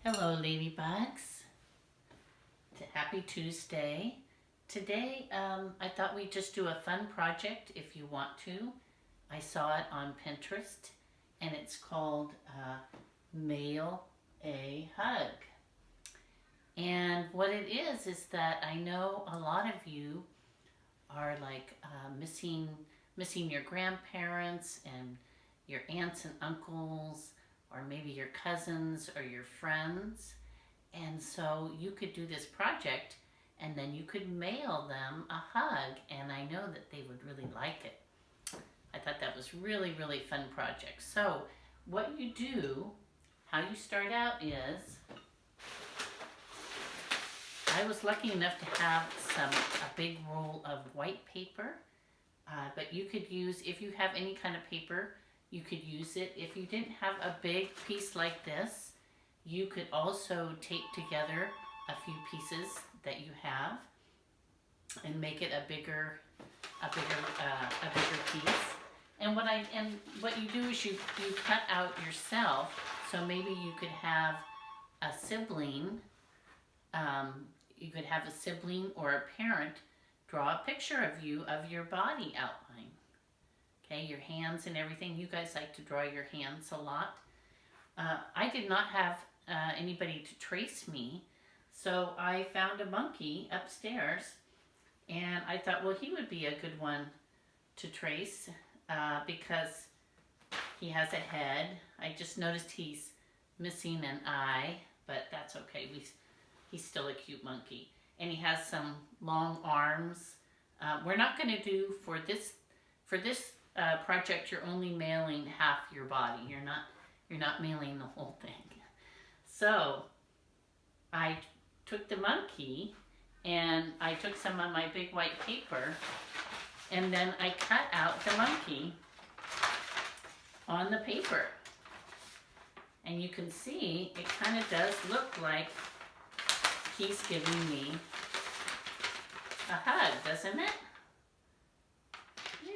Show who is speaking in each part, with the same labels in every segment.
Speaker 1: Hello, ladybugs. Happy Tuesday. Today, I thought we'd just do a fun project if you want to. I saw it on Pinterest, and it's called Mail a Hug. And what it is that I know a lot of you are like missing your grandparents and your aunts and uncles, or maybe your cousins or your friends. And so you could do this project and then you could mail them a hug, and I know that they would really like it. I thought that was really, really fun project. So what you do, how you start out is, I was lucky enough to have a big roll of white paper, but you could use, if you have any kind of paper, you could use it. If you didn't have a big piece like this, you could also tape together a few pieces that you have and make it a bigger piece. And what you do is you cut out yourself. So maybe you could have a sibling. You could have a sibling or a parent draw a picture of you, of your body outline. Okay, your hands and everything. You guys like to draw your hands a lot. I did not have anybody to trace me, so I found a monkey upstairs, and I thought, well, he would be a good one to trace because he has a head. I just noticed he's missing an eye, but that's okay. He's still a cute monkey, and he has some long arms. We're not going to do for this project. You're only mailing half your body. You're not mailing the whole thing. So I took the monkey and I took some of my big white paper, and then I cut out the monkey on the paper. And you can see it kind of does look like he's giving me a hug, doesn't it?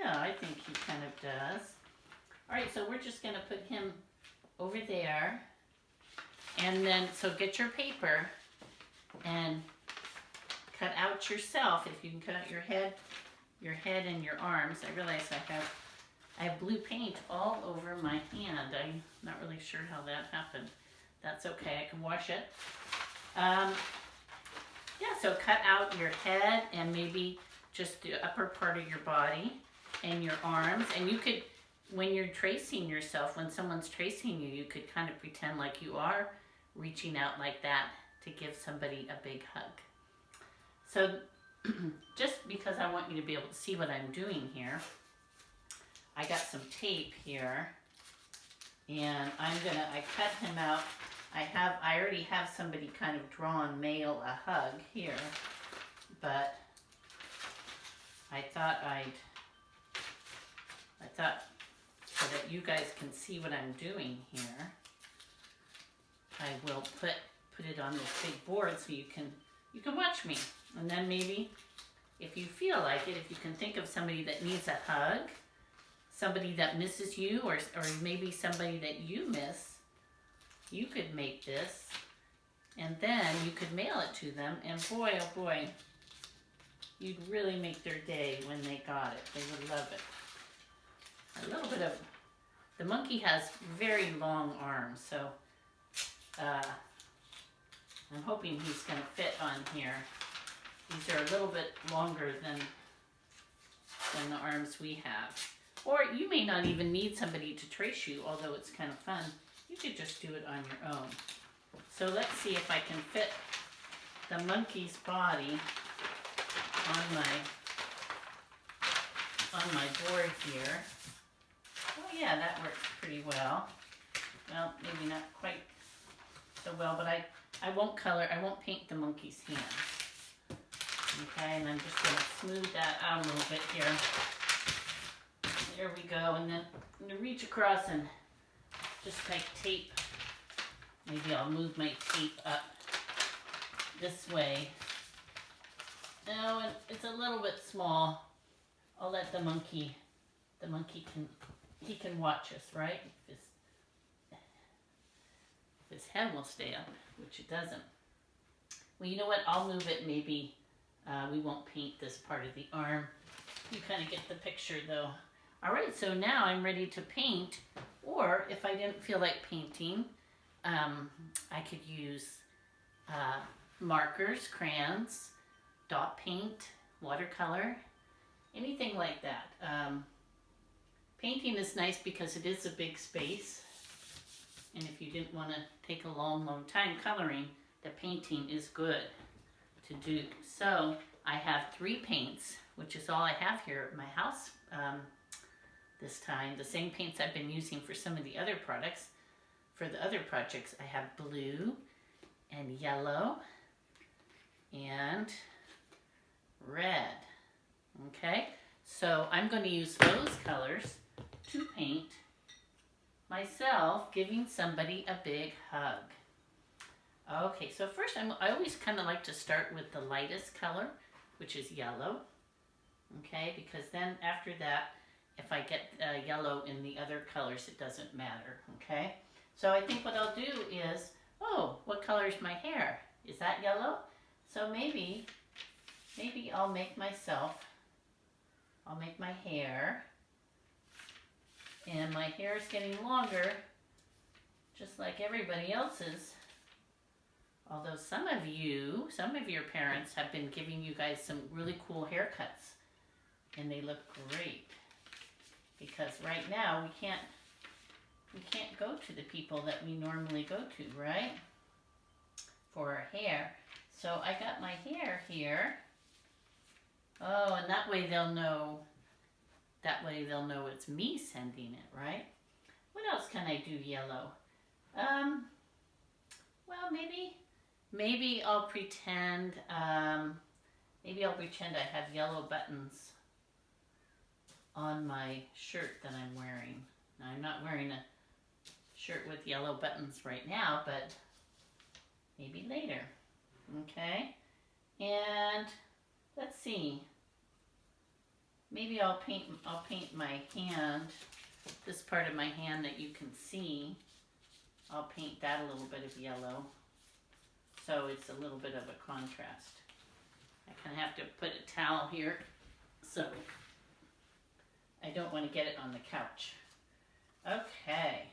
Speaker 1: Yeah, I think he kind of does. All right, so we're just going to put him over there. And then, so get your paper and cut out yourself. If you can cut out your head and your arms. I realize I have blue paint all over my hand. I'm not really sure how that happened. That's okay, I can wash it. Yeah, so cut out your head and maybe just the upper part of your body and your arms. And you could, when you're tracing yourself, when someone's tracing you, you could kind of pretend like you are reaching out like that to give somebody a big hug. So just because I want you to be able to see what I'm doing here, I got some tape here, and I cut him out. I already have somebody kind of drawn mail a hug here, but I thought so that you guys can see what I'm doing here, I will put it on this big board so you can watch me. And then maybe if you feel like it, if you can think of somebody that needs a hug, somebody that misses you, or maybe somebody that you miss, you could make this and then you could mail it to them, and boy, oh boy, you'd really make their day when they got it. They would love it. A little bit of, the monkey has very long arms, so I'm hoping he's going to fit on here. These are a little bit longer than the arms we have. Or you may not even need somebody to trace you, although it's kind of fun. You could just do it on your own. So let's see if I can fit the monkey's body on my board here. Oh yeah, that works pretty well. Well, maybe not quite so well, but I won't paint the monkey's hands. Okay, and I'm just going to smooth that out a little bit here. There we go, and then I'm going to reach across and just like tape. Maybe I'll move my tape up this way. Oh, and it's a little bit small. I'll let the monkey can watch us, right? If his head will stay up, which it doesn't. Well, you know what? I'll move it. Maybe we won't paint this part of the arm. You kind of get the picture though. All right, so now I'm ready to paint, or if I didn't feel like painting, I could use markers, crayons, dot paint, watercolor, anything like that. Painting is nice because it is a big space, and if you didn't want to take a long time coloring, the painting is good to do. So I have 3 paints, which is all I have here at my house this time. The same paints I've been using for some of the other products. For the other projects, I have blue and yellow and red. Okay, so I'm going to use those colors to paint myself giving somebody a big hug. Okay, so first I always kind of like to start with the lightest color, which is yellow. Okay, because then after that, if I get yellow in the other colors, it doesn't matter. Okay, so I think what I'll do is, oh, what color is my hair? Is that yellow? So maybe I'll make my hair, and my hair is getting longer, just like everybody else's. Although some of your parents have been giving you guys some really cool haircuts, and they look great. Because right now we can't go to the people that we normally go to, right? For our hair. So I got my hair here. Oh, and that way they'll know it's me sending it, right? What else can I do yellow? Well, maybe I'll pretend I have yellow buttons on my shirt that I'm wearing. Now, I'm not wearing a shirt with yellow buttons right now, but maybe later. Okay, and let's see. Maybe I'll paint my hand, this part of my hand that you can see. I'll paint that a little bit of yellow, so it's a little bit of a contrast. I kind of have to put a towel here, so I don't want to get it on the couch. Okay.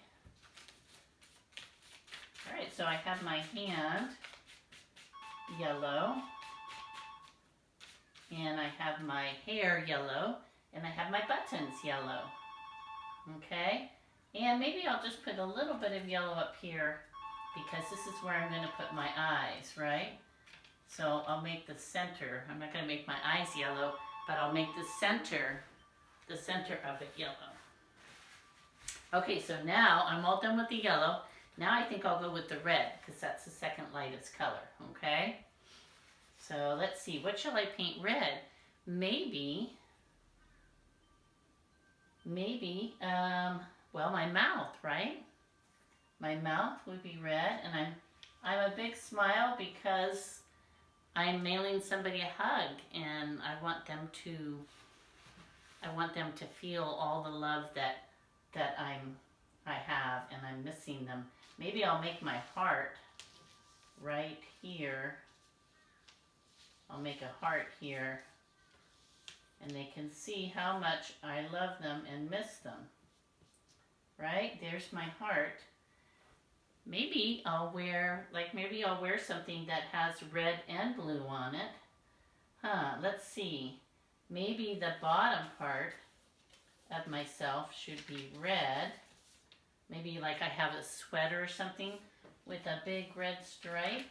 Speaker 1: All right, so I have my hand yellow, and I have my hair yellow, and I have my buttons yellow. Okay, and maybe I'll just put a little bit of yellow up here because this is where I'm going to put my eyes, right? So I'll make the center. I'm not going to make my eyes yellow, but I'll make the center of it yellow. Okay, so now I'm all done with the yellow. Now I think I'll go with the red because that's the second lightest color, okay? So let's see, what shall I paint red? Maybe, well, my mouth, right? My mouth would be red, and I'm a big smile because I'm mailing somebody a hug, and I want them to feel all the love that I have, and I'm missing them. Maybe I'll make my heart right here. I'll make a heart here, and they can see how much I love them and miss them. Right? There's my heart. Maybe I'll wear something that has red and blue on it. Let's see. Maybe the bottom part of myself should be red. Maybe like I have a sweater or something with a big red stripe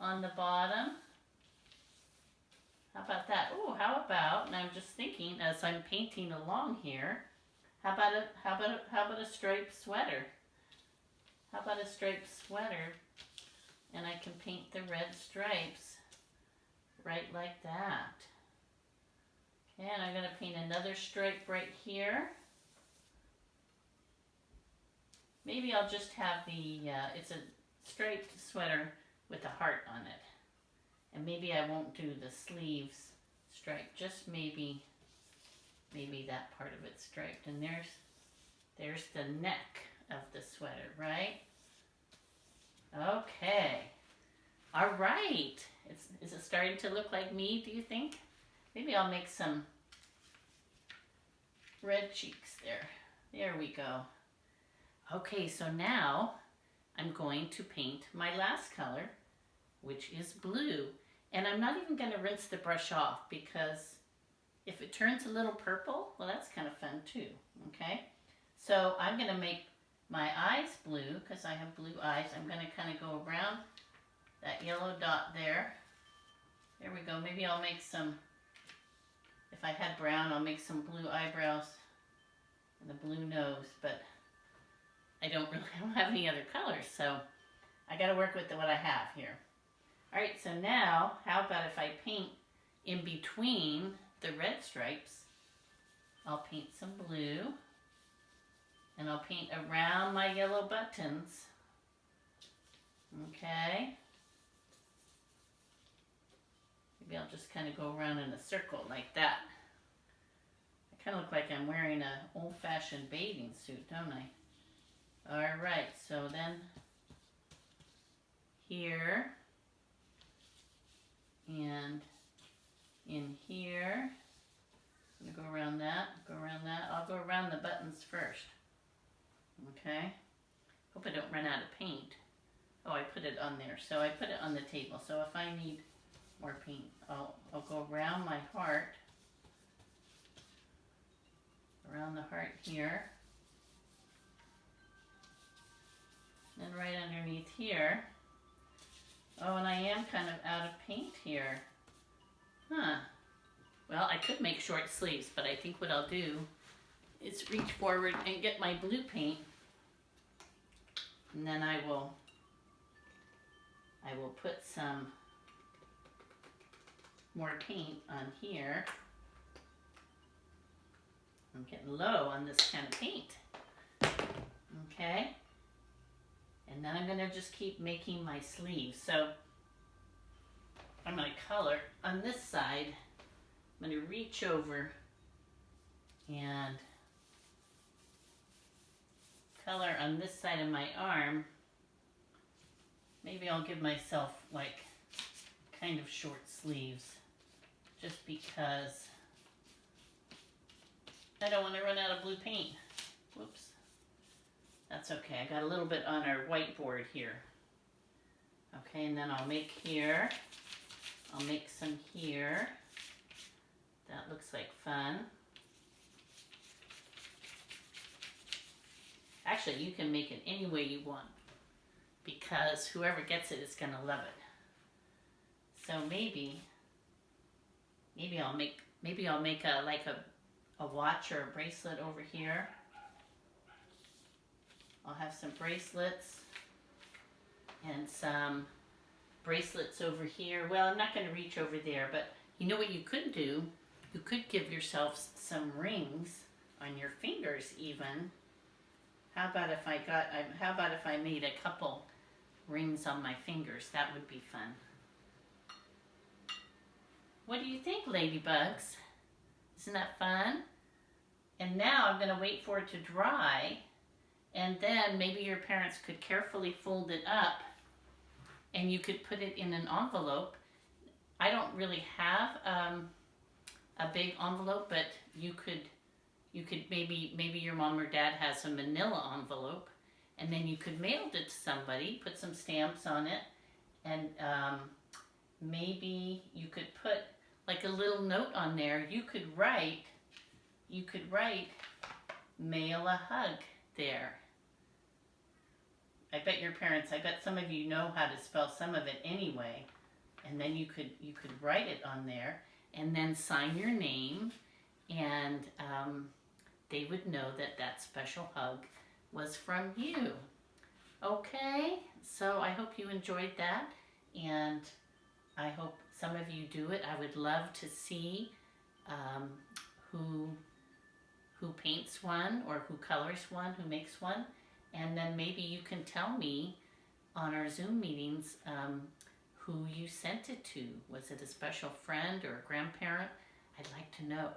Speaker 1: on the bottom. How about that? Oh, how about, and I'm just thinking as I'm painting along here, how about a striped sweater? How about a striped sweater? And I can paint the red stripes right like that. Okay, and I'm going to paint another stripe right here. Maybe I'll just have it's a striped sweater with a heart on it. And maybe I won't do the sleeves striped, just maybe that part of it striped. And there's the neck of the sweater, right? Okay. All right. Is it starting to look like me, do you think? Maybe I'll make some red cheeks there. There we go. Okay, so now I'm going to paint my last color, which is blue. And I'm not even going to rinse the brush off because if it turns a little purple, well, that's kind of fun too, okay? So I'm going to make my eyes blue because I have blue eyes. I'm going to kind of go around that yellow dot there. There we go. Maybe I'll make some, if I had brown, I'll make some blue eyebrows and a blue nose, but I don't have any other colors, so I got to work with what I have here. All right, so now how about if I paint in between the red stripes? I'll paint some blue, and I'll paint around my yellow buttons. Okay. Maybe I'll just kind of go around in a circle like that. I kind of look like I'm wearing an old-fashioned bathing suit, don't I? All right, so then here and in here, I'm gonna go around that, I'll go around the buttons first. Okay, hope I don't run out of paint. Oh, I put it on there, so I put it on the table. So if I need more paint, I'll go around my heart, around the heart here, and right underneath here. Oh, and I am kind of out of paint here. Huh. Well, I could make short sleeves, but I think what I'll do is reach forward and get my blue paint, and then I will put some more paint on here. I'm getting low on this kind of paint. Okay. And then I'm going to just keep making my sleeves. So I'm going to color on this side. I'm going to reach over and color on this side of my arm. Maybe I'll give myself like kind of short sleeves just because I don't want to run out of blue paint. Whoops. That's okay. I got a little bit on our whiteboard here. Okay, and then I'll make here. I'll make some here. That looks like fun. Actually, you can make it any way you want because whoever gets it is going to love it. So maybe I'll make a watch or a bracelet over here. I'll have some bracelets and some bracelets over here. Well, I'm not going to reach over there, but you know what you could do? You could give yourself some rings on your fingers even. How about if I made a couple rings on my fingers? That would be fun. What do you think, ladybugs? Isn't that fun? And now I'm going to wait for it to dry. And then maybe your parents could carefully fold it up and you could put it in an envelope. I don't really have a big envelope, but you could maybe your mom or dad has a manila envelope, and then you could mail it to somebody, put some stamps on it, and maybe you could put like a little note on there. You could write mail a hug there. I bet some of you know how to spell some of it anyway. And then you could write it on there and then sign your name, and they would know that special hug was from you. Okay, so I hope you enjoyed that, and I hope some of you do it. I would love to see who paints one, or who colors one, who makes one. And then maybe you can tell me on our Zoom meetings who you sent it to. Was it a special friend or a grandparent? I'd like to know.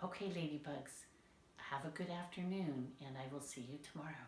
Speaker 1: Okay, ladybugs, have a good afternoon, and I will see you tomorrow.